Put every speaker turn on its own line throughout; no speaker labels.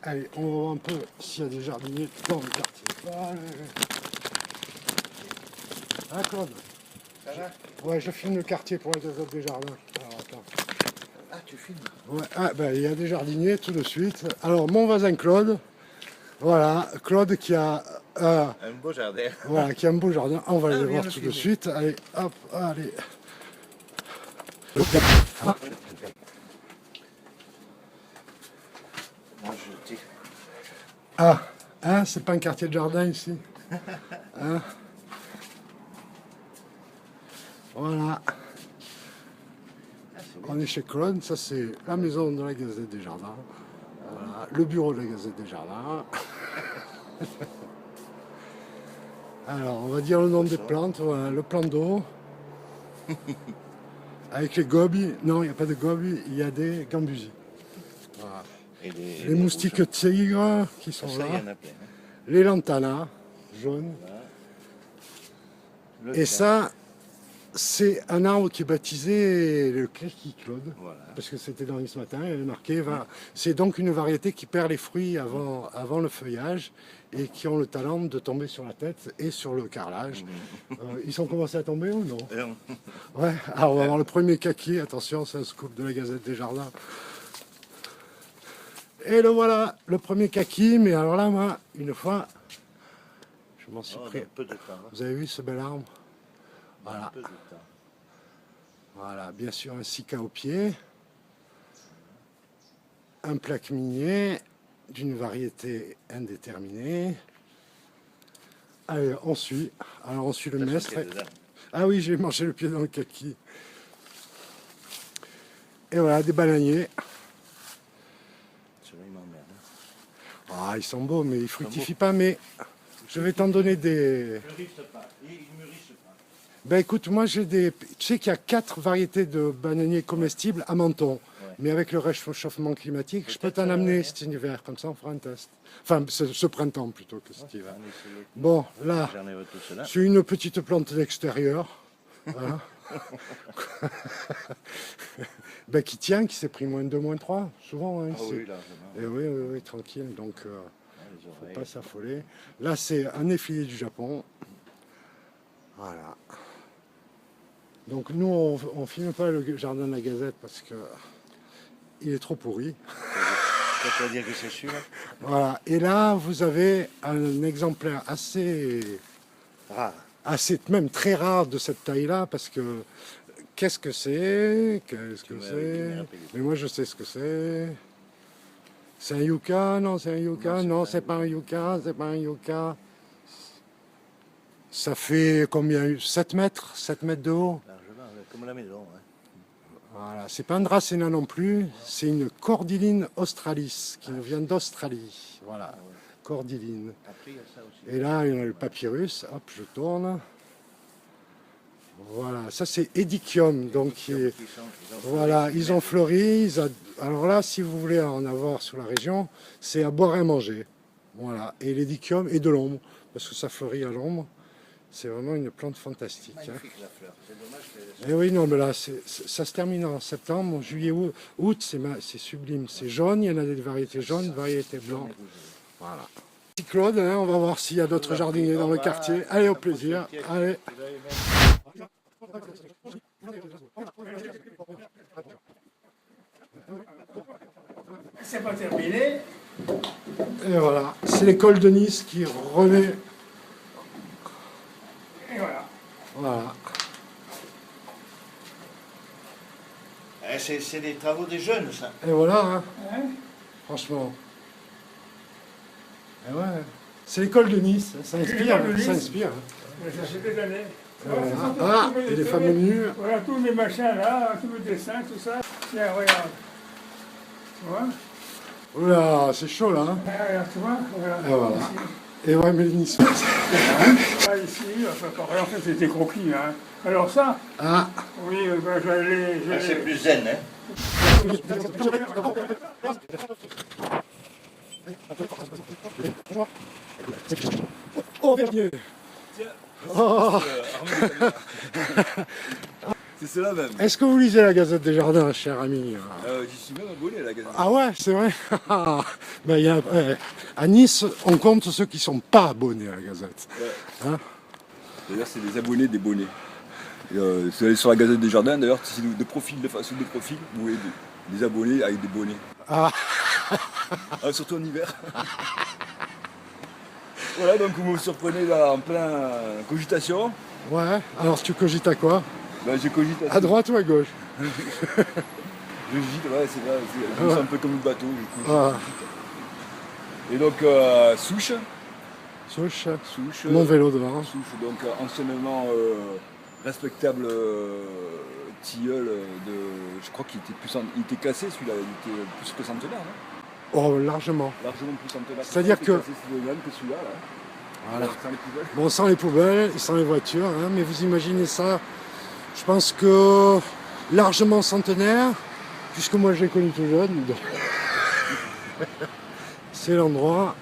Allez, on va voir un peu s'il y a des jardiniers dans le quartier. Allez. Ah, Claude.
Ça va?
Ouais, je filme le quartier pour la Gazette des Jardins. Alors, attends.
Ah, tu filmes?
Ouais, ah, ben, il y a des jardiniers tout de suite. Alors, mon voisin Claude, voilà, Claude qui a,
Un beau jardin.
voilà, qui a un beau jardin. On va
Ah,
aller
viens
voir
le
tout de
filmer.
suite. Allez, hop, allez.
Moi, je dis.
Ah, hein, c'est pas un quartier de jardin ici. Hein? Voilà,
Ah, c'est bien.
on est chez Claude. Ça, c'est la maison de la Gazette des Jardins. Voilà, le bureau de la Gazette des Jardins. Alors, on va dire le nom des plantes. Voilà, le plan d'eau. Avec les gobies. Non, il n'y a pas de gobies, il y a des gambusiers. Voilà.
Et
Les moustiques tigres qui sont
ça,
là.
il y en a plein. Hein.
Les lantanas jaunes.
Voilà. Le
Et
thym.
ça, c'est un arbre qui est baptisé le Clerqui Claude.
Voilà.
Parce que c'était dans ce matin, il est marqué. C'est donc une variété qui perd les fruits avant le feuillage et qui ont le talent de tomber sur la tête et sur le carrelage. Ils sont commencés à tomber ou non? Ouais, alors on va voir le premier kaki. Attention, c'est un scoop de la Gazette des Jardins. Et le voilà, le premier kaki. Mais alors là, moi, une fois, je m'en suis
Oh,
pris.
un peu de temps. Hein.
Vous avez vu ce bel arbre? Voilà.
Un peu de temps.
Voilà, bien sûr un cica au pied, un plaque minier d'une variété indéterminée. Allez, on suit. Alors on suit le maître. Ah oui, j'ai mangé le pied dans le kaki. Et voilà, des bananiers.
Celui-là, il m'emmerde. Hein.
Ah, ils sont beaux, mais ils fructifient pas. Mais je vais t'en donner des...
Ils mûrissent pas. Ils mûrissent pas.
Ben écoute, moi j'ai des... Tu sais qu'il y a 4 variétés de bananiers comestibles à Menton.
Ouais.
Mais avec le réchauffement climatique, je peux t'en amener cet hiver, comme ça on fera un test. Enfin, ce printemps plutôt que cet hiver. Bon, là,
J'en ai tout cela.
c'est une petite plante d'extérieur. Hein. Ben, qui tient, qui s'est pris -2, -3, souvent. Hein,
Ah oui, largement.
et oui, oui, oui, tranquille, donc
Les
faut
oreilles.
pas s'affoler. Là, c'est un effilier du Japon. Voilà. Donc nous, on filme pas le jardin de la Gazette parce que il est trop pourri.
Ça veut dire que c'est sûr.
Voilà. Et là, vous avez un exemplaire assez,
Rare.
même très rare de cette taille-là, parce que qu'est-ce que c'est? Qu'est-ce que
m'as
c'est?
rappelé.
Mais moi, je sais ce que c'est. C'est un yucca? Non, c'est un yucca. Non, c'est pas un yucca. C'est pas un yucca. Ça fait combien? 7 mètres? 7 mètres de haut?
Largement, comme la maison. Hein.
Voilà, c'est pas un dracéna non plus, c'est une cordyline australis qui nous vient d'Australie. Voilà, cordyline.
Après, il y a ça aussi.
Et là, il y a le papyrus. Hop, je tourne. Voilà, ça c'est Edichium. Donc, voilà, ils ont fleuri. Alors là, si vous voulez en avoir sur la région, c'est à boire et à manger. Voilà, et l'Edichium et de l'ombre, parce que ça fleurit à l'ombre. C'est vraiment une plante fantastique.
Magnifique la fleur. C'est dommage que...
Et oui, non, mais là, ça se termine en septembre, juillet, août, c'est sublime. C'est jaune, il y en a des variétés jaunes, des variétés blanches. Voilà. Petit Claude, hein, on va voir s'il y a d'autres jardiniers dans le quartier. Allez, au plaisir. Allez.
C'est pas terminé.
Et voilà, c'est l'école de Nice qui renaît.
Et voilà.
Voilà.
C'est des travaux des jeunes, ça.
Et voilà, hein,
Hein?
franchement. Et ouais, c'est l'école de Nice, ça inspire.
L'école de Nice.
Ça inspire.
Mais ça fait des années.
Voilà.
Ça, c'est
Ah,
tous mes
et les
dessins,
fameux nus.
Voilà, tous mes machins là, tous mes dessins, tout ça. Tiens, regarde. Tu vois?
Oula, c'est chaud là. Hein.
Ah, regarde, tu vois? Voilà.
Et voilà.
Ici.
Et ouais, mais le Nice.
Ah, ici, enfin, pareil, en fait, c'était croquis. Hein. Alors ça,
Ah,
oui, ben, j'allais...
Ah, c'est plus zen, hein.
oh, Vernier. Oh.
C'est cela même.
Est-ce que vous lisez la Gazette des Jardins, cher ami?
J'y suis même abonné à la Gazette.
Ah ouais, c'est vrai. Ben, à Nice, on compte ceux qui ne sont pas abonnés à la Gazette.
Ouais.
Hein?
D'ailleurs, c'est les abonnés des bonnets. Si vous allez sur la Gazette des Jardins, d'ailleurs, c'est de profil, de façon de profil, vous voyez des abonnés avec des bonnets.
Ah.
Surtout en hiver. Voilà, donc vous me surprenez là en plein cogitation.
Ouais, alors tu cogites à quoi?
Je cogite
À droite ou à gauche?
Je gîte, ouais, c'est vrai. Je me sens un peu comme le bateau.
Ah.
Et donc, Souche.
Souche,
Souche.
mon vélo devant.
Souche, donc anciennement respectable tilleul de. Je crois qu'il était il était cassé celui-là, il était plus que centenaire, non?
Oh, largement.
Largement plus centenaire.
C'est-à-dire que.
C'est le même que celui-là, là.
Voilà.
Sans les poubelles.
Bon, sans les poubelles, sans les voitures, hein, mais vous imaginez ça, je pense que largement centenaire, puisque moi je l'ai connu tout jeune, donc c'est l'endroit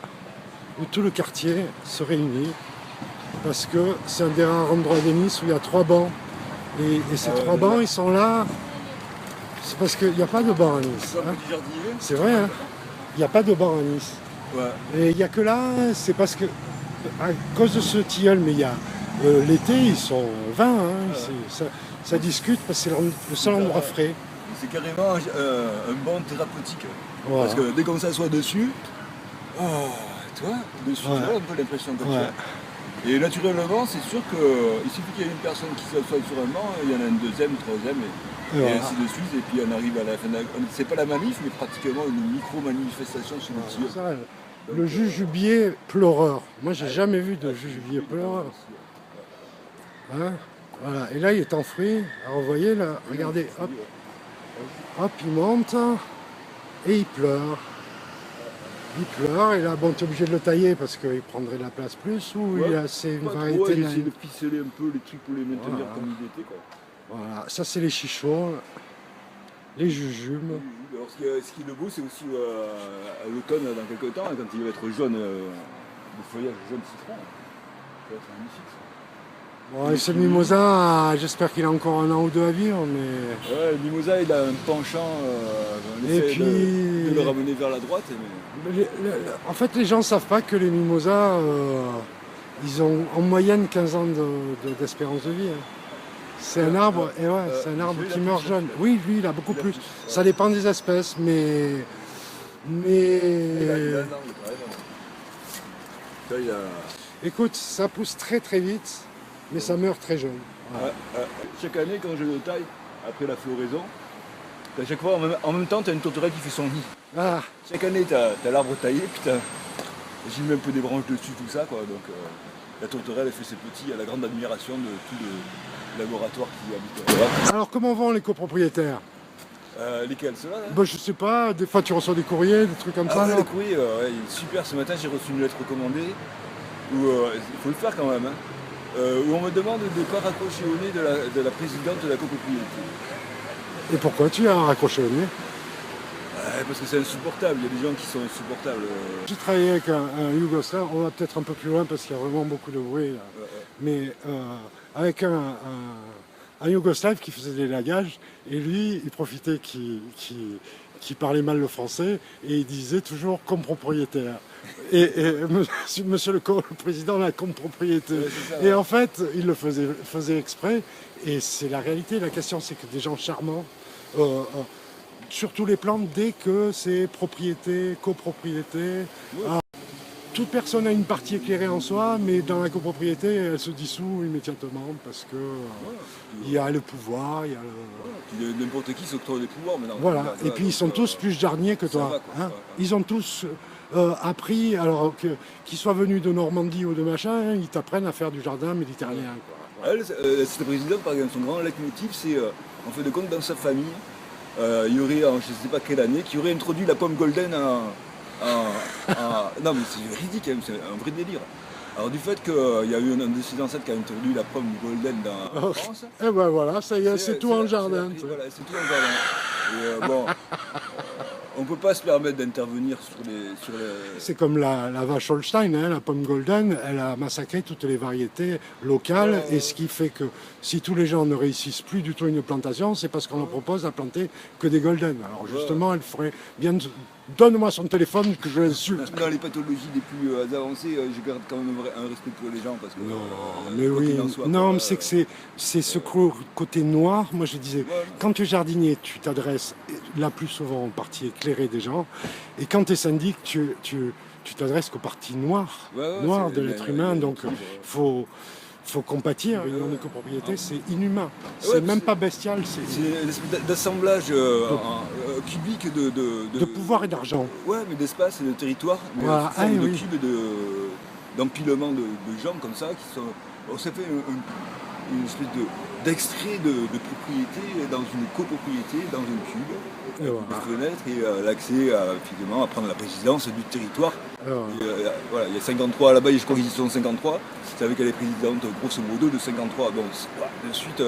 où tout le quartier se réunit, parce que c'est un des rares endroits de Nice où il y a 3 bancs, et ces 3 bancs, ils sont là, c'est parce qu'il n'y a pas de banc à Nice.
C'est un
Hein.
petit jardinier.
C'est vrai, hein, il n'y a pas de banc à Nice.
Ouais.
Et il n'y a que là, c'est parce que, à cause de ce tilleul, mais il y a l'été, ils sont 20, hein, ça discute parce que c'est le seul endroit frais.
C'est carrément un banc thérapeutique.
Voilà.
Parce que dès qu'on s'assoit dessus, toi, dessus,
Ouais.
tu vois un peu l'impression que
Ouais.
tu as. Et naturellement, c'est sûr qu'il suffit qu'il y ait une personne qui s'assoit sur un banc, il y en a une deuxième, une troisième, et
voilà.
ainsi de suite. Et puis on arrive à la fin. C'est pas la manif, mais pratiquement une micro-manifestation sur le tilleul.
Ça, le jujubier pleureur. Moi, j'ai jamais vu de jujubier pleureur. Hein, voilà. Et là, il est en fruit. Alors, vous voyez, là, regardez, hop, hop, il monte et il pleure. Il pleure, et là, bon, tu es obligé de le tailler parce qu'il prendrait de la place plus, ou
Ouais,
c'est une
pas trop,
variété
j'essaie
naïve.
de ficeler un peu les trucs pour les maintenir
Voilà.
comme ils étaient, quoi.
Voilà, ça c'est les chichots, les jujubes.
Alors, ce qui est le beau, c'est aussi à l'automne, dans quelques temps, quand il va être jaune, le feuillage jaune citron. Ça va être magnifique, ça.
Bon, et ce mimosa, j'espère qu'il a encore 1 an ou 2 à vivre, mais...
Ouais, le mimosa, il a un penchant, on
Et
essaie
puis-
de le ramener vers la droite. Mais...
En fait, les gens ne savent pas que les mimosas, ils ont en moyenne 15 ans d'espérance de vie. Hein. C'est un arbre, et ouais, c'est un arbre
celui-là,
qui
il a
meurt
plus.
jeune. Oui, lui, il a beaucoup
Il a
plus.
plus, ouais.
Ça dépend des espèces, mais...
Il a un an, il a...
Écoute, ça pousse très très vite, mais ça meurt très jeune. Voilà.
Chaque année, quand je le taille, après la floraison, à chaque fois, en même temps, tu as une tourterelle qui fait son nid.
Ah,
Chaque année, tu as l'arbre taillé, puis j'ai mis un peu des branches dessus, tout ça, quoi. Donc la tourterelle, elle fait ses petits, à la grande admiration de tout le laboratoire qui habite là.
alors comment vont les copropriétaires?
Lesquels, ceux-là, là
Bah, je sais pas, des fois tu reçois des courriers, des trucs comme ça.
ouais,
là.
le courrier, ouais, il est super. Ce matin, j'ai reçu une lettre recommandée, où il faut le faire quand même, hein, où on me demande de ne pas raccrocher au nez de la présidente de la copropriété.
Et pourquoi tu as raccroché au nez?
Parce que c'est insupportable, il y a des gens qui sont insupportables.
J'ai travaillé avec un Yougoslave, on va peut-être un peu plus loin parce qu'il y a vraiment beaucoup de bruit là. Mais avec un Yougoslave qui faisait des lagages, et lui, il profitait qui parlait mal le français, et il disait toujours comme propriétaire. Et monsieur le président, la comme propriété.
Ouais, c'est ça,
Et
ouais.
en fait, il le faisait exprès, et c'est la réalité. La question, c'est que des gens charmants, sur tous les plans, dès que c'est propriété, copropriété, toute personne a une partie éclairée en soi, mais dans la copropriété, elle se dissout immédiatement parce que il y a le pouvoir, il y a le...
Puis n'importe qui s'octroie des pouvoirs maintenant.
Voilà, et puis ils sont tous plus jardiniers que
ça
toi.
va, quoi.
Hein.
Ouais.
Ils ont tous appris, alors qu'ils soient venus de Normandie ou de machin, hein, ils t'apprennent à faire du jardin méditerranéen. Quoi.
Elle, cette présidente, par exemple, son grand leitmotiv, c'est, en fait de compte, dans sa famille, il y aurait, en je ne sais pas quelle année, qui aurait introduit la pomme golden non mais c'est ridicule, c'est un vrai délire. Alors du fait qu'il y a eu un de ses ancêtres qui a introduit la pomme golden en France,
Et ben voilà, ça y est, c'est tout en jardin. tu sais.
Voilà, c'est tout en jardin. Et bon, On peut pas se permettre d'intervenir sur les...
C'est comme la vache Holstein, hein, la pomme golden, elle a massacré toutes les variétés locales, et ce qui fait que si tous les gens ne réussissent plus du tout une plantation, c'est parce qu'on leur propose à planter que des golden. Alors justement, elle ferait bien... Donne-moi son téléphone que je l'insulte.
Dans les pathologies les plus avancées, je garde quand même un respect pour les gens parce que...
Non, mais oui, non, mais c'est que c'est ce côté noir. Moi, je disais, quand tu es jardinier, tu t'adresses la plus souvent aux parties éclairées des gens, et quand tu es syndic, tu t'adresses qu'aux parties noires, noires de l'être humain. Donc, faut compatir. Une copropriété, c'est inhumain. C'est même pas bestial.
C'est une espèce d'assemblage cubique
de pouvoir et d'argent.
Ouais, mais d'espace et de territoire, mais
Voilà.
sous forme de cubes et d'empilement de gens comme ça qui sont. Ça fait une espèce d'extrait de propriété dans une copropriété, dans un cube,
Et voilà.
des fenêtres et l'accès finalement à prendre la présidence du territoire. Voilà, il y a 53 là-bas, je crois qu'ils y sont 53. C'est avec les présidentes grosso modo de 53. Bon, ensuite,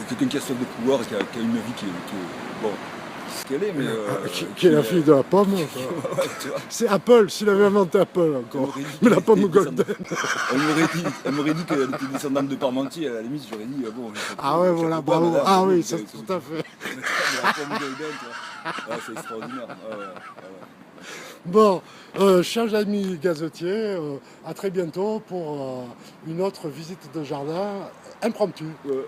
quelqu'un qui a soif de pouvoir et qui a une vie qui est bon, ce qu'elle est, mais
qui est la fille de la pomme.
ouais, tu vois.
C'est Apple, s'il avait inventé Apple encore. Mais la pomme golden.
Elle m'aurait dit qu'elle était descendante de Parmentier, à la limite j'aurais dit bon.
Ah ouais, voilà, bravo.
Madame,
Ah oui, ça, tout à fait.
Mais la pomme golden, tu vois. Ouais, c'est extraordinaire. Ouais.
Bon, chers amis gazotiers, à très bientôt pour une autre visite de jardin impromptue.
Ouais.